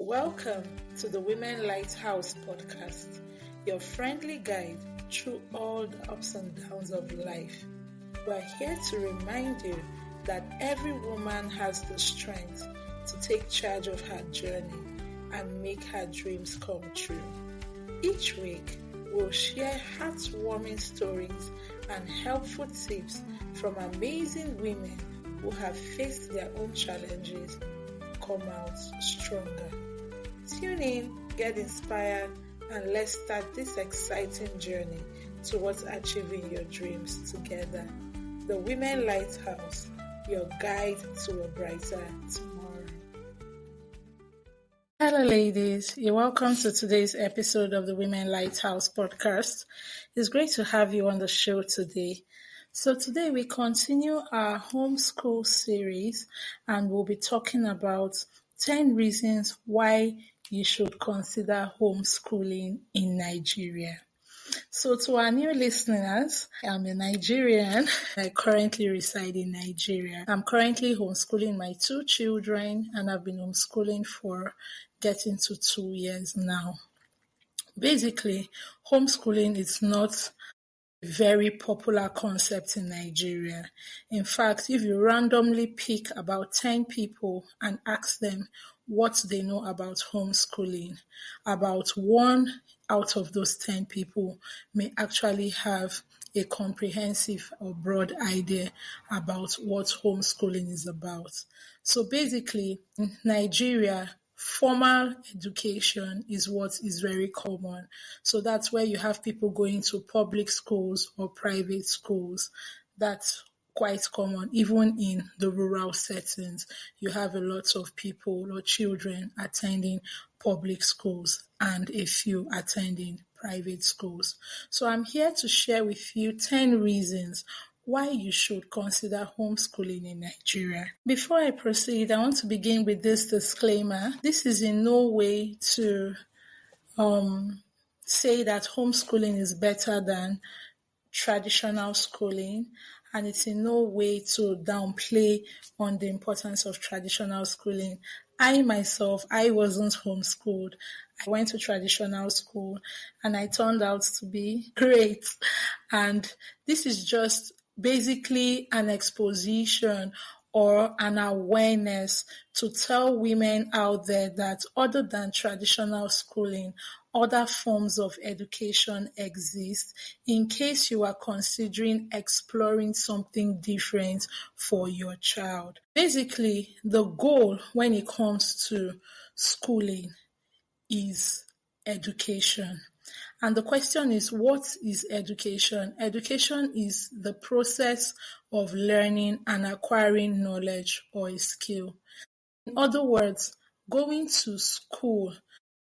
Welcome to the Women Lighthouse podcast, your friendly guide through all the ups and downs of life. We're here to remind you that every woman has the strength to take charge of her journey and make her dreams come true. Each week, we'll share heartwarming stories and helpful tips from amazing women who have faced their own challenges and come out stronger. Tune in, get inspired, and let's start this exciting journey towards achieving your dreams together. The Women Lighthouse, your guide to a brighter tomorrow. Hello ladies, you're welcome to today's episode of the Women Lighthouse podcast. It's great to have you on the show today. So today we continue our homeschool series and we'll be talking about 10 reasons why you should consider homeschooling in Nigeria. So to our new listeners, I'm a Nigerian. I currently reside in Nigeria. I'm currently homeschooling my 2 children and I've been homeschooling for getting to 2 years now. Basically, homeschooling is not a very popular concept in Nigeria. In fact, if you randomly pick about 10 people and ask them what they know about homeschooling, about 1 out of those 10 people may actually have a comprehensive or broad idea about what homeschooling is about. So basically, in Nigeria, formal education is what is very common. So that's where you have people going to public schools or private schools. That's quite common. Even in the rural settings, you have a lot of people or children attending public schools and a few attending private schools. So I'm here to share with you 10 reasons why you should consider homeschooling in Nigeria. Before I proceed, I want to begin with this disclaimer. This is in no way to say that homeschooling is better than traditional schooling, and it's in no way to downplay on the importance of traditional schooling. I myself, I wasn't homeschooled. I went to traditional school and I turned out to be great. And this is just basically an exposition or an awareness to tell women out there that other than traditional schooling, other forms of education exist in case you are considering exploring something different for your child. Basically, the goal when it comes to schooling is education. And the question is, what is education? Education is the process of learning and acquiring knowledge or a skill. In other words, going to school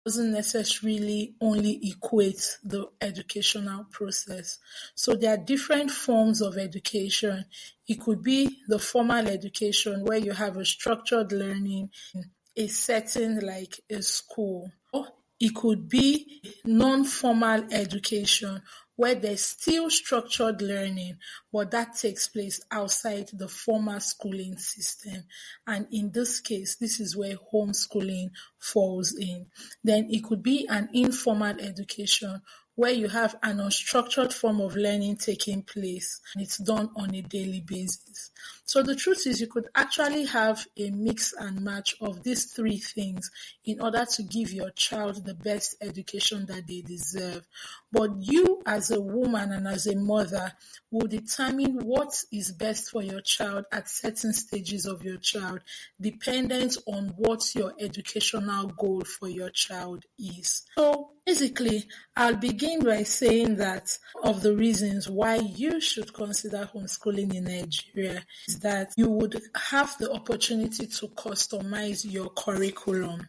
doesn't necessarily only equate the educational process. So there are different forms of education. It could be the formal education where you have a structured learning in a setting like a school. Or it could be non-formal education where there's still structured learning, but that takes place outside the formal schooling system. And in this case, this is where homeschooling falls in. Then it could be an informal education where you have an unstructured form of learning taking place and it's done on a daily basis. So the truth is you could actually have a mix and match of these 3 things in order to give your child the best education that they deserve. But you as a woman and as a mother will determine what is best for your child at certain stages of your child, dependent on what your educational goal for your child is. So basically, I'll begin by saying that of the reasons why you should consider homeschooling in Nigeria is that you would have the opportunity to customize your curriculum.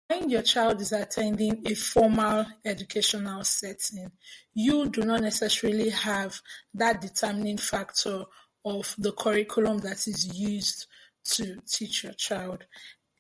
When your child is attending a formal educational setting, you do not necessarily have that determining factor of the curriculum that is used to teach your child.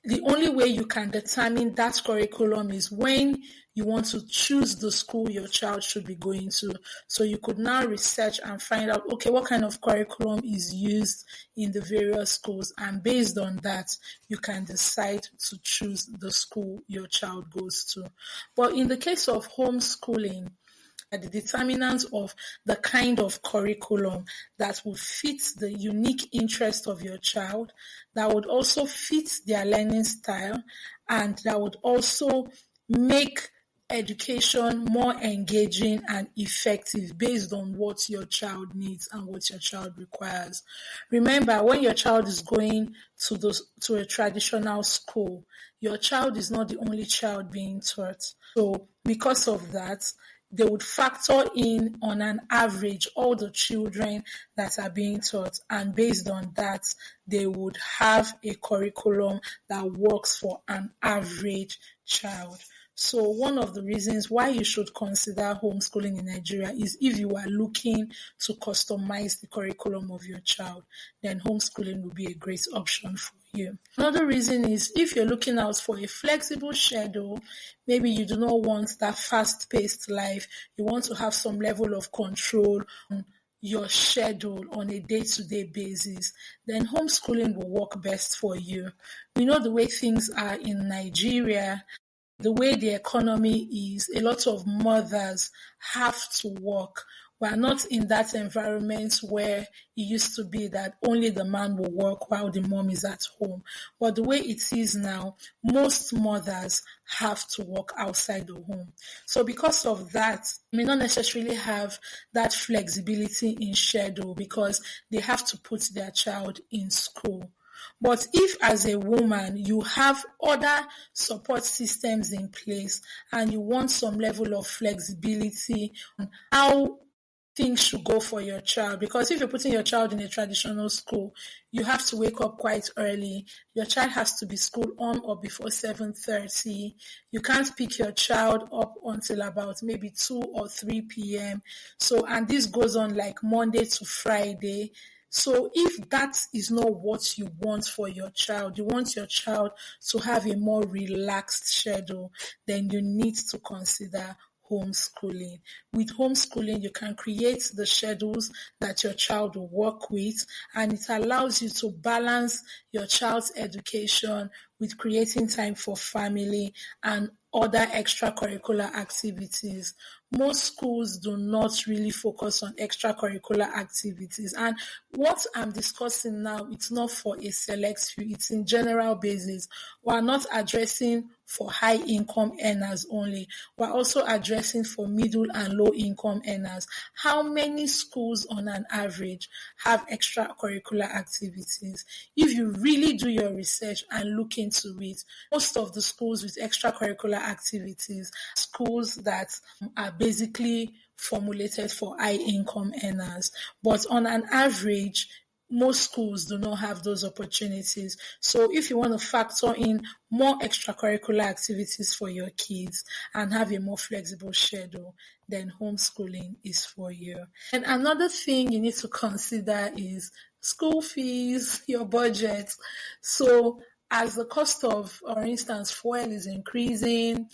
the only way you can determine that curriculum is when you want to choose the school your child should be going to. So you could now research and find out, okay, what kind of curriculum is used in the various schools, and based on that, you can decide to choose the school your child goes to. But in the case of homeschooling, the determinants of the kind of curriculum that would fit the unique interest of your child, that would also fit their learning style, and that would also make education more engaging and effective based on what your child needs and what your child requires. Remember, when your child is going to a traditional school, your child is not the only child being taught. So because of that, they would factor in, on an average, all the children that are being taught, and based on that, they would have a curriculum that works for an average child. So one of the reasons why you should consider homeschooling in Nigeria is if you are looking to customize the curriculum of your child, then homeschooling will be a great option for you. Another reason is if you're looking out for a flexible schedule, maybe you do not want that fast-paced life, you want to have some level of control on your schedule on a day-to-day basis, then homeschooling will work best for you. We know the way things are in Nigeria, the way the economy is, a lot of mothers have to work. We are not in that environment where it used to be that only the man will work while the mom is at home. But the way it is now, most mothers have to work outside the home. So because of that, they may not necessarily have that flexibility in schedule because they have to put their child in school. But if as a woman you have other support systems in place and you want some level of flexibility on how things should go for your child, because if you're putting your child in a traditional school, you have to wake up quite early. Your child has to be schooled on or before 7:30. You can't pick your child up until about maybe 2 or 3 p.m. So, and this goes on like Monday to Friday. So if that is not what you want for your child, you want your child to have a more relaxed schedule, then you need to consider homeschooling. With homeschooling, you can create the schedules that your child will work with, and it allows you to balance your child's education with creating time for family and other extracurricular activities. Most schools do not really focus on extracurricular activities. And what I'm discussing now, it's not for a select few, it's in general basis. We're not addressing for high income earners only. We're also addressing for middle and low income earners. How many schools on an average have extracurricular activities? If you really do your research and look into it, most of the schools with extracurricular activities, schools that are basically formulated for high income earners. But on an average, most schools do not have those opportunities. So if you want to factor in more extracurricular activities for your kids and have a more flexible schedule, then homeschooling is for you. And another thing you need to consider is school fees, your budget. So as the cost of, for instance, fuel is increasing,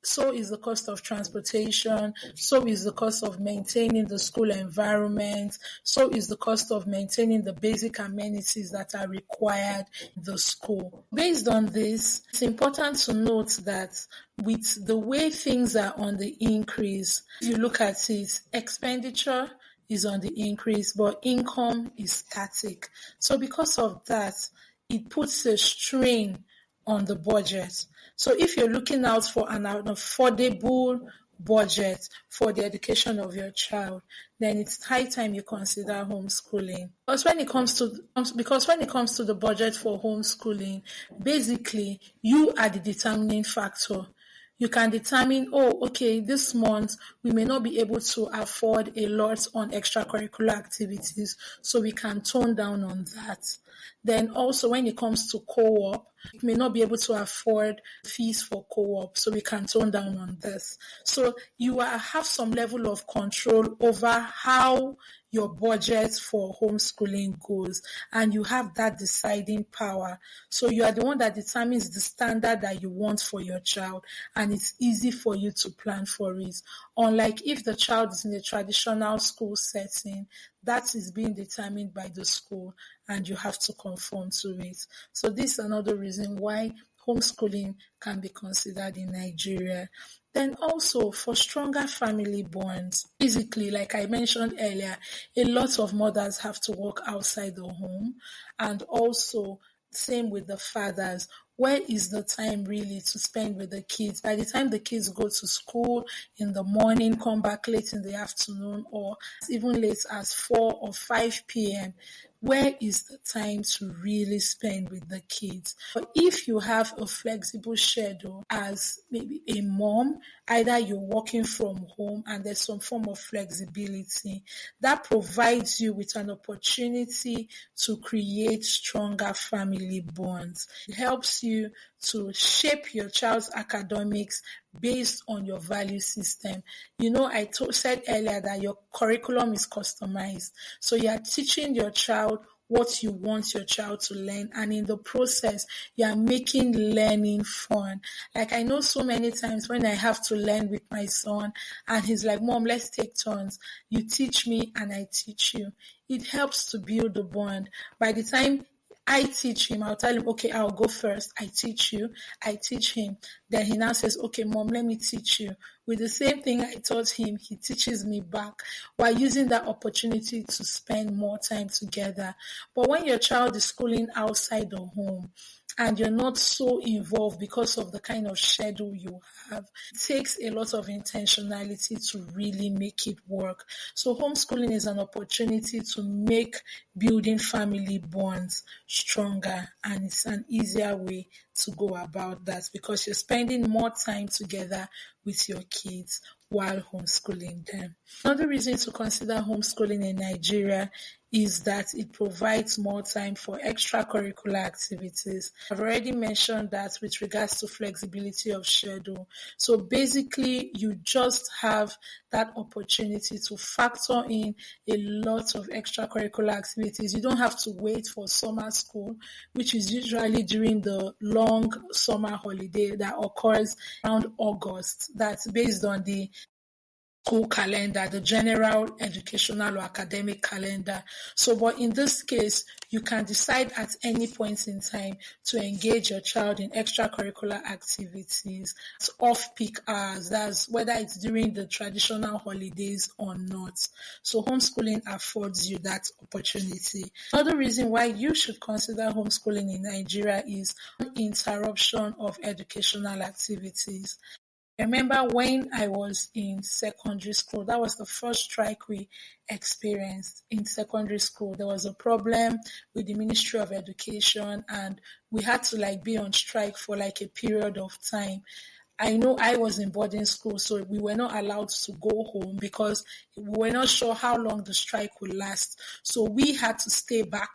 so is the cost of transportation, so is the cost of maintaining the school environment, so is the cost of maintaining the basic amenities that are required in the school. Based on this, it's important to note that with the way things are on the increase, if you look at it, expenditure is on the increase, but income is static. So because of that, it puts a strain on the budget. So if you're looking out for an affordable budget for the education of your child, then it's high time you consider homeschooling. Because when it comes to the budget for homeschooling, basically you are the determining factor. You can determine, this month we may not be able to afford a lot on extracurricular activities, so we can tone down on that. Then also when it comes to co-op, we may not be able to afford fees for co-op, so we can tone down on this. So you have some level of control over how your budget for homeschooling goes, and you have that deciding power. So you are the one that determines the standard that you want for your child, and it's easy for you to plan for it. Unlike if the child is in a traditional school setting, that is being determined by the school and you have to conform to it. So this is another reason why homeschooling can be considered in Nigeria. Then also for stronger family bonds, basically, like I mentioned earlier, a lot of mothers have to work outside the home, and also same with the fathers. Where is the time really to spend with the kids? By the time the kids go to school in the morning, come back late in the afternoon, or even late as 4 or 5 p.m., where is the time to really spend with the kids? But if you have a flexible schedule as maybe a mom, either you're working from home and there's some form of flexibility, that provides you with an opportunity to create stronger family bonds. It helps you to shape your child's academics based on your value system. I said earlier that your curriculum is customized. So you are teaching your child what you want your child to learn, and in the process you are making learning fun. Like I know so many times when I have to learn with my son and he's like, Mom, let's take turns. You teach me and I teach you. It helps to build a bond. By the time I teach him, I'll tell him, okay, I'll go first. I teach you. I teach him. Then he now says, okay, Mom, let me teach you. With the same thing I taught him, he teaches me back, while using that opportunity to spend more time together. But when your child is schooling outside the home, and you're not so involved because of the kind of schedule you have, it takes a lot of intentionality to really make it work. So homeschooling is an opportunity to make building family bonds stronger, and it's an easier way to go about that because you're spending more time together with your kids while homeschooling them. Another reason to consider homeschooling in Nigeria is that it provides more time for extracurricular activities. I've already mentioned that with regards to flexibility of schedule. So basically, you just have that opportunity to factor in a lot of extracurricular activities. You don't have to wait for summer school, which is usually during the long summer holiday that occurs around August. That's based on the school calendar, the general educational or academic calendar. So, but in this case, you can decide at any point in time to engage your child in extracurricular activities, off-peak hours, that's whether it's during the traditional holidays or not. So homeschooling affords you that opportunity. Another reason why you should consider homeschooling in Nigeria is interruption of educational activities. I remember when I was in secondary school, that was the first strike we experienced in secondary school. There was a problem with the Ministry of Education and we had to be on strike for a period of time. I know I was in boarding school, so we were not allowed to go home because we were not sure how long the strike would last. So we had to stay back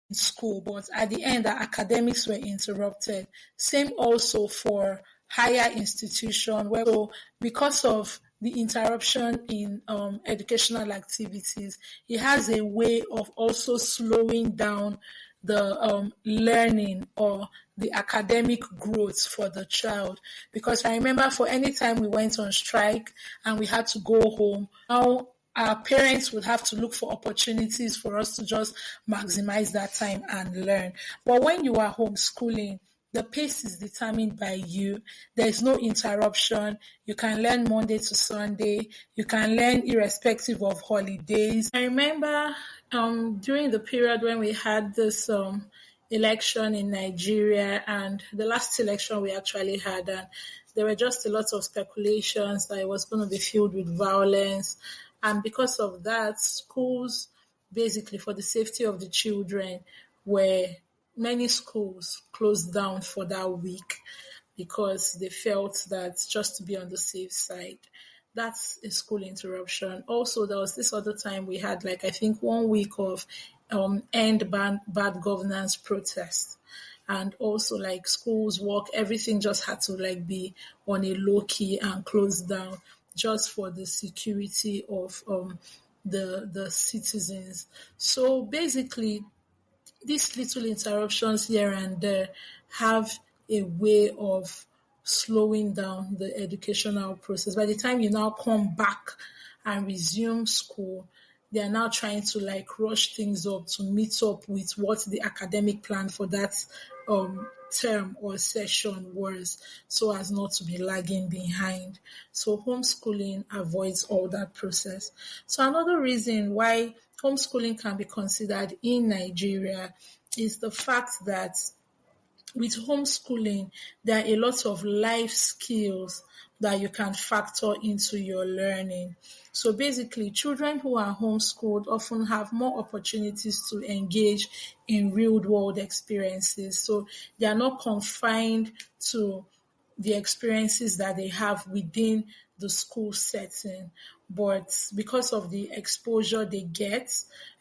in school, but at the end, our academics were interrupted. Same also for higher institution, where so because of the interruption in educational activities, it has a way of also slowing down the learning or the academic growth for the child. Because I remember for any time we went on strike and we had to go home, now our parents would have to look for opportunities for us to just maximize that time and learn. But when you are homeschooling, the pace is determined by you. There is no interruption. You can learn Monday to Sunday. You can learn irrespective of holidays. I remember during the period when we had this election in Nigeria and the last election we actually had, and there were just a lot of speculations that it was going to be filled with violence. And because of that, schools, basically for the safety of the children, many schools closed down for that week because they felt that just to be on the safe side. That's a school interruption. Also, there was this other time we had I think 1 week of end bad governance protests. And also like schools, work, everything just had to like be on a low key and closed down just for the security of the citizens. So basically, these little interruptions here and there have a way of slowing down the educational process. By the time you now come back and resume school, they are now trying to like rush things up to meet up with what the academic plan for that term or session was, so as not to be lagging behind. So homeschooling avoids all that process. So another reason why homeschooling can be considered in Nigeria is the fact that with homeschooling, there are a lot of life skills that you can factor into your learning. So basically, children who are homeschooled often have more opportunities to engage in real world experiences. So they are not confined to the experiences that they have within the school setting. But because of the exposure they get,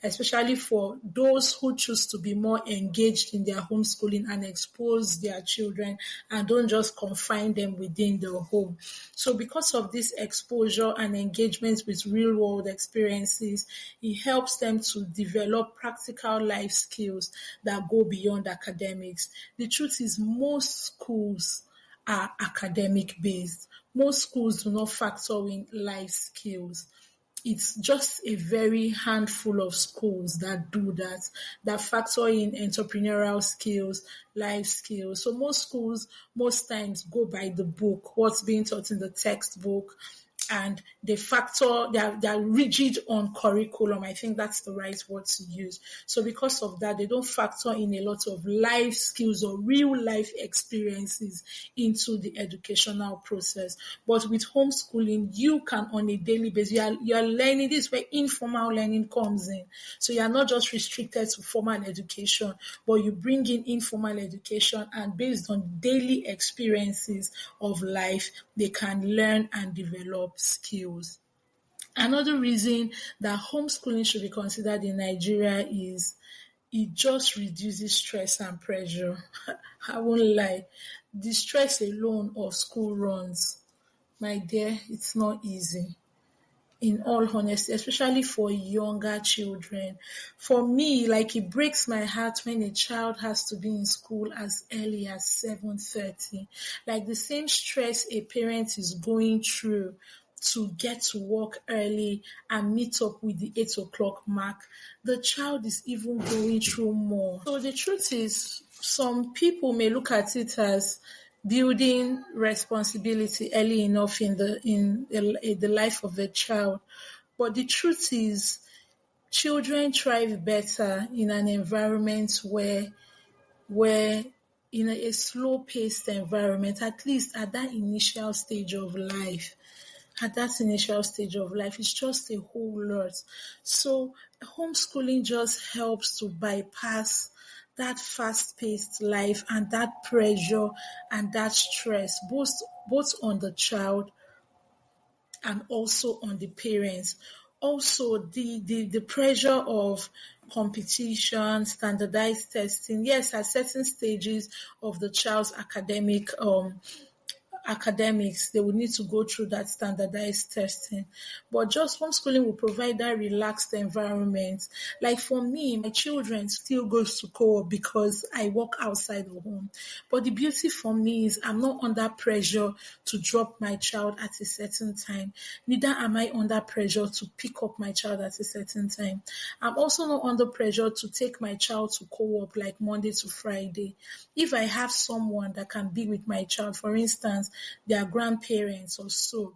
especially for those who choose to be more engaged in their homeschooling and expose their children and don't just confine them within the home. So because of this exposure and engagement with real world experiences, it helps them to develop practical life skills that go beyond academics. The truth is most schools are academic based. Most schools do not factor in life skills. It's just a very handful of schools that do that, that factor in entrepreneurial skills, life skills. So most schools, most times go by the book, what's being taught in the textbook, and they're rigid on curriculum. I think that's the right word to use. So because of that, they don't factor in a lot of life skills or real life experiences into the educational process. But with homeschooling, you can on a daily basis, you are learning. This is where informal learning comes in. So you are not just restricted to formal education, but you bring in informal education, and based on daily experiences of life, they can learn and develop skills. Another reason that homeschooling should be considered in Nigeria is it just reduces stress and pressure. I won't lie. The stress alone of school runs, my dear, it's not easy, in all honesty, especially for younger children. For me, like it breaks my heart when a child has to be in school as early as 7:30. Like the same stress a parent is going through to get to work early and meet up with the 8 o'clock mark, the child is even going through more. So the truth is, some people may look at it as building responsibility early enough in the life of a child. But the truth is, children thrive better in an environment where in a slow paced environment, at least at that initial stage of life. At that initial stage of life, it's just a whole lot. So homeschooling just helps to bypass that fast-paced life and that pressure and that stress, both on the child and also on the parents. Also, the pressure of competition, standardized testing. Yes, at certain stages of the child's academics, they will need to go through that standardized testing. But just homeschooling will provide that relaxed environment. Like for me, my children still goes to co-op because I work outside the home. But the beauty for me is I'm not under pressure to drop my child at a certain time. Neither am I under pressure to pick up my child at a certain time. I'm also not under pressure to take my child to co-op like Monday to Friday. If I have someone that can be with my child, for instance, their grandparents or so,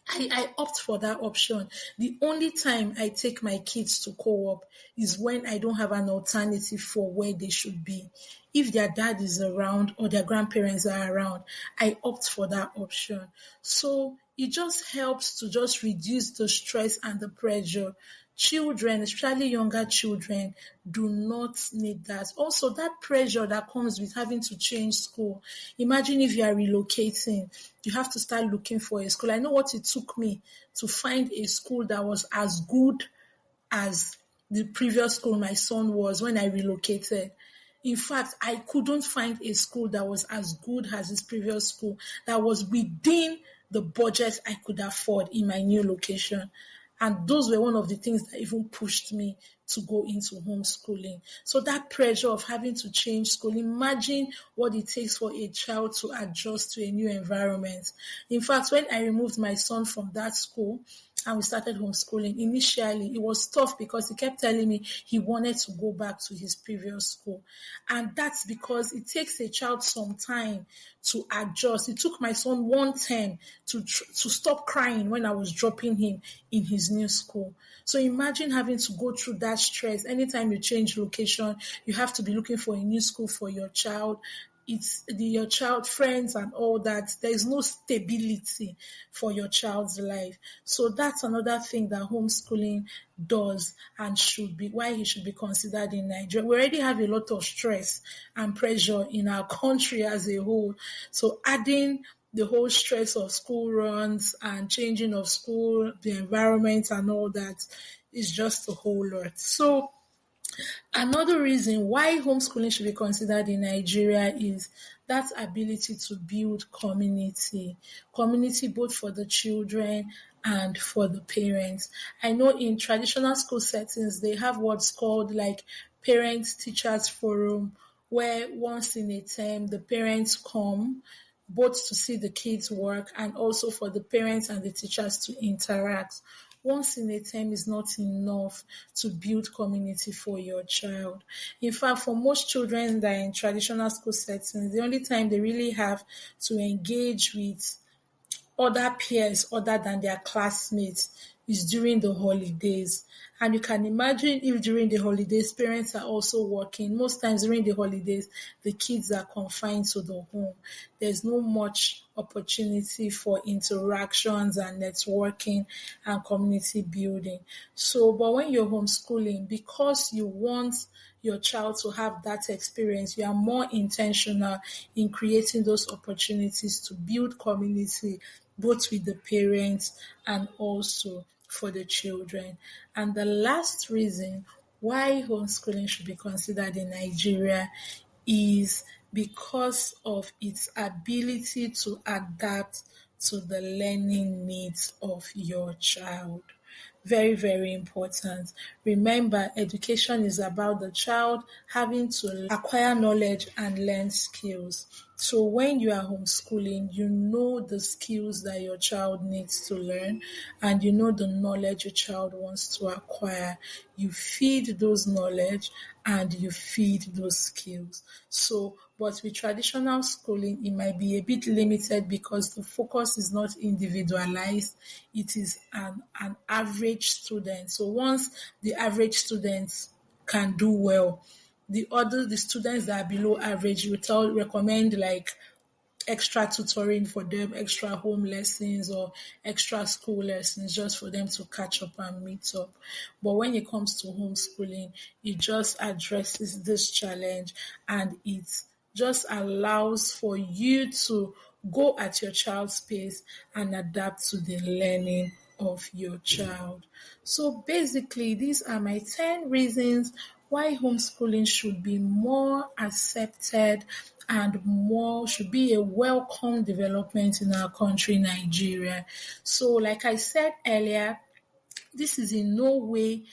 I opt for that option. The only time I take my kids to co-op is when I don't have an alternative for where they should be. If their dad is around or their grandparents are around, I opt for that option. So it just helps to just reduce the stress and the pressure. Children, especially younger children, do not need that. Also, that pressure that comes with having to change school. Imagine if you are relocating, you have to start looking for a school. I know what it took me to find a school that was as good as the previous school my son was when I relocated. In fact, I couldn't find a school that was as good as his previous school, that was within the budget I could afford in my new location. And those were one of the things that even pushed me to go into homeschooling. So that pressure of having to change school, imagine what it takes for a child to adjust to a new environment. In fact, when I removed my son from that school and we started homeschooling, initially it was tough because he kept telling me he wanted to go back to his previous school. And that's because it takes a child some time to adjust. It took my son one term to stop crying when I was dropping him in his new school. So imagine having to go through that stress. Anytime you change location, you have to be looking for a new school for your child. Your child friends and all that. There is no stability for your child's life. So that's another thing that homeschooling does and should be why he should be considered in Nigeria. We already have a lot of stress and pressure in our country as a whole. So adding the whole stress of school runs and changing of school, the environment and all that is just a whole lot. So another reason why homeschooling should be considered in Nigeria is that ability to build community both for the children and for the parents. I know in traditional school settings, they have what's called like parents teachers forum, where once in a term, the parents come both to see the kids work and also for the parents and the teachers to interact. Once in a term is not enough to build community for your child. In fact, for most children that are in traditional school settings, the only time they really have to engage with other peers other than their classmates is during the holidays. And you can imagine if during the holidays, parents are also working. Most times during the holidays, the kids are confined to the home. There's no much opportunity for interactions and networking and community building. So, but when you're homeschooling, because you want your child to have that experience, you are more intentional in creating those opportunities to build community, both with the parents and also for the children. And the last reason why homeschooling should be considered in Nigeria is because of its ability to adapt to the learning needs of your child. Very, very important. Remember, education is about the child having to acquire knowledge and learn skills. So when you are homeschooling, you know the skills that your child needs to learn and you know the knowledge your child wants to acquire. You feed those knowledge and you feed those skills. So, but with traditional schooling, it might be a bit limited because the focus is not individualized. It is an average student. So once the average students can do well, the students that are below average, you will recommend like extra tutoring for them, extra home lessons or extra school lessons just for them to catch up and meet up. But when it comes to homeschooling, it just addresses this challenge and it just allows for you to go at your child's pace and adapt to the learning of your child. So basically, these are my 10 reasons why homeschooling should be more accepted and more should be a welcome development in our country, Nigeria. So, like I said earlier, this is in no way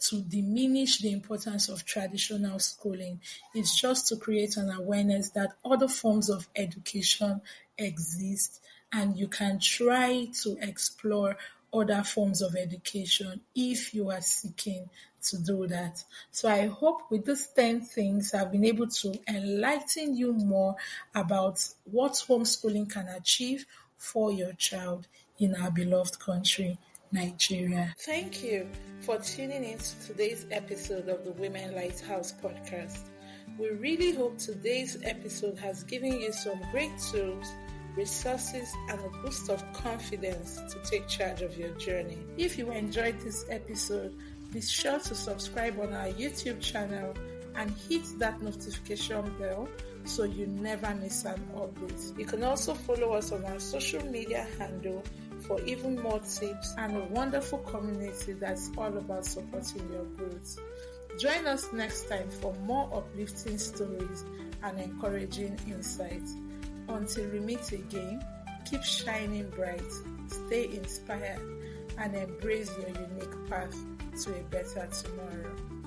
to diminish the importance of traditional schooling. It's just to create an awareness that other forms of education exist and you can try to explore other forms of education if you are seeking to do that. So I hope with these 10 things I've been able to enlighten you more about what homeschooling can achieve for your child in our beloved country, Nigeria. Thank you for tuning in to today's episode of the Women Lighthouse podcast. We really hope today's episode has given you some great tools, resources, and a boost of confidence to take charge of your journey. If you enjoyed this episode, be sure to subscribe on our YouTube channel and hit that notification bell so you never miss an update. You can also follow us on our social media handle for even more tips and a wonderful community that's all about supporting your growth. Join us next time for more uplifting stories and encouraging insights. Until we meet again, keep shining bright, stay inspired, and embrace your unique path to a better tomorrow.